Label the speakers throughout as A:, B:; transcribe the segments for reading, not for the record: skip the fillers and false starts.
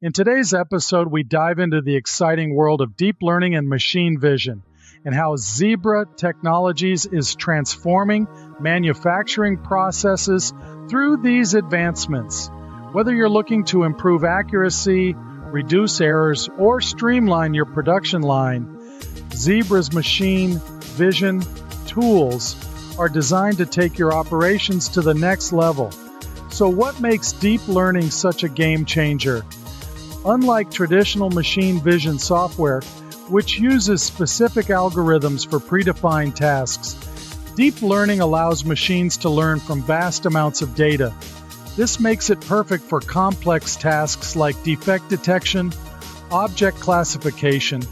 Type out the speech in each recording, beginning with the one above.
A: In today's episode, we dive into the exciting world of deep learning and machine vision and how Zebra Technologies is transforming manufacturing processes through these advancements. Whether you're looking to improve accuracy, reduce errors, or streamline your production line, Zebra's machine vision tools are designed to take your operations to the next level. So what makes deep learning such a game changer? Unlike traditional machine vision software, which uses specific algorithms for predefined tasks, deep learning allows machines to learn from vast amounts of data. This makes it perfect for complex tasks like defect detection, object classification,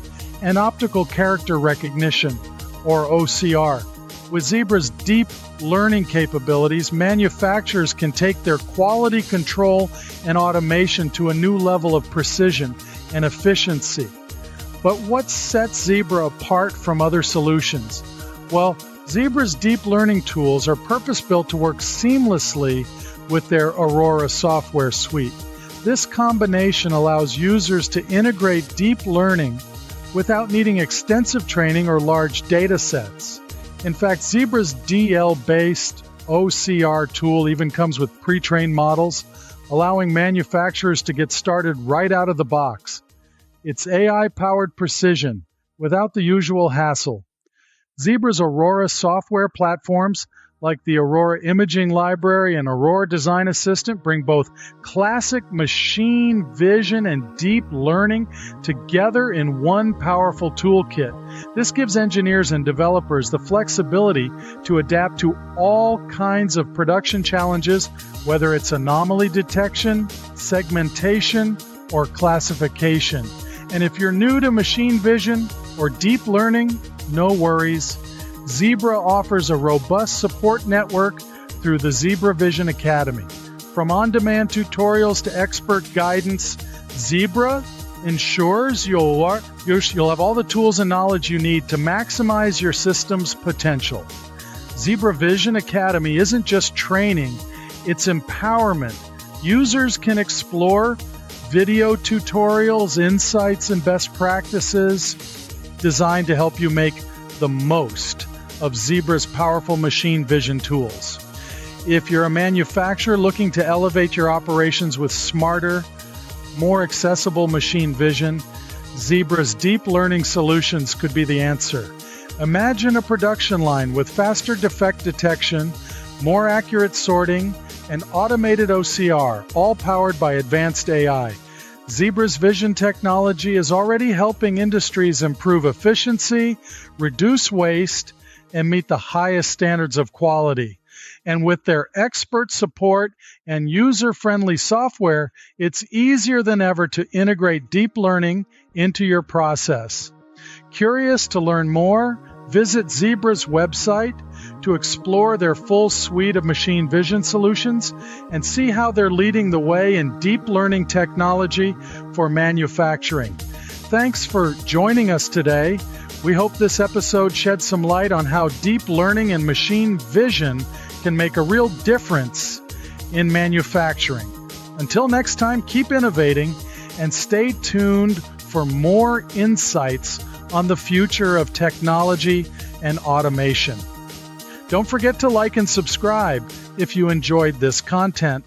A: and optical character recognition, or OCR. With Zebra's deep learning capabilities, manufacturers can take their quality control and automation to a new level of precision and efficiency. But what sets Zebra apart from other solutions? Well, Zebra's deep learning tools are purpose-built to work seamlessly with their Aurora software suite. This combination allows users to integrate deep learning without needing extensive training or large data sets. In fact, Zebra's DL-based OCR tool even comes with pre-trained models, allowing manufacturers to get started right out of the box. It's AI-powered precision without the usual hassle. Zebra's Aurora software platforms, like the Aurora Imaging Library and Aurora Design Assistant, bring both classic machine vision and deep learning together in one powerful toolkit. This gives engineers and developers the flexibility to adapt to all kinds of production challenges, whether it's anomaly detection, segmentation, or classification. And if you're new to machine vision or deep learning, no worries. Zebra offers a robust support network through the Zebra Vision Academy. From on-demand tutorials to expert guidance, Zebra ensures you'll have all the tools and knowledge you need to maximize your system's potential. Zebra Vision Academy isn't just training, it's empowerment. Users can explore video tutorials, insights, and best practices designed to help you make the most of Zebra's powerful machine vision tools. If you're a manufacturer looking to elevate your operations with smarter, more accessible machine vision, Zebra's deep learning solutions could be the answer. Imagine a production line with faster defect detection, more accurate sorting, and automated OCR, all powered by advanced AI. Zebra's vision technology is already helping industries improve efficiency, reduce waste, and meet the highest standards of quality. And with their expert support and user-friendly software, it's easier than ever to integrate deep learning into your process. Curious to learn more? Visit Zebra's website to explore their full suite of machine vision solutions and see how they're leading the way in deep learning technology for manufacturing. Thanks for joining us today. We hope this episode sheds some light on how deep learning and machine vision can make a real difference in manufacturing. Until next time, keep innovating and stay tuned for more insights on the future of technology and automation. Don't forget to like and subscribe if you enjoyed this content.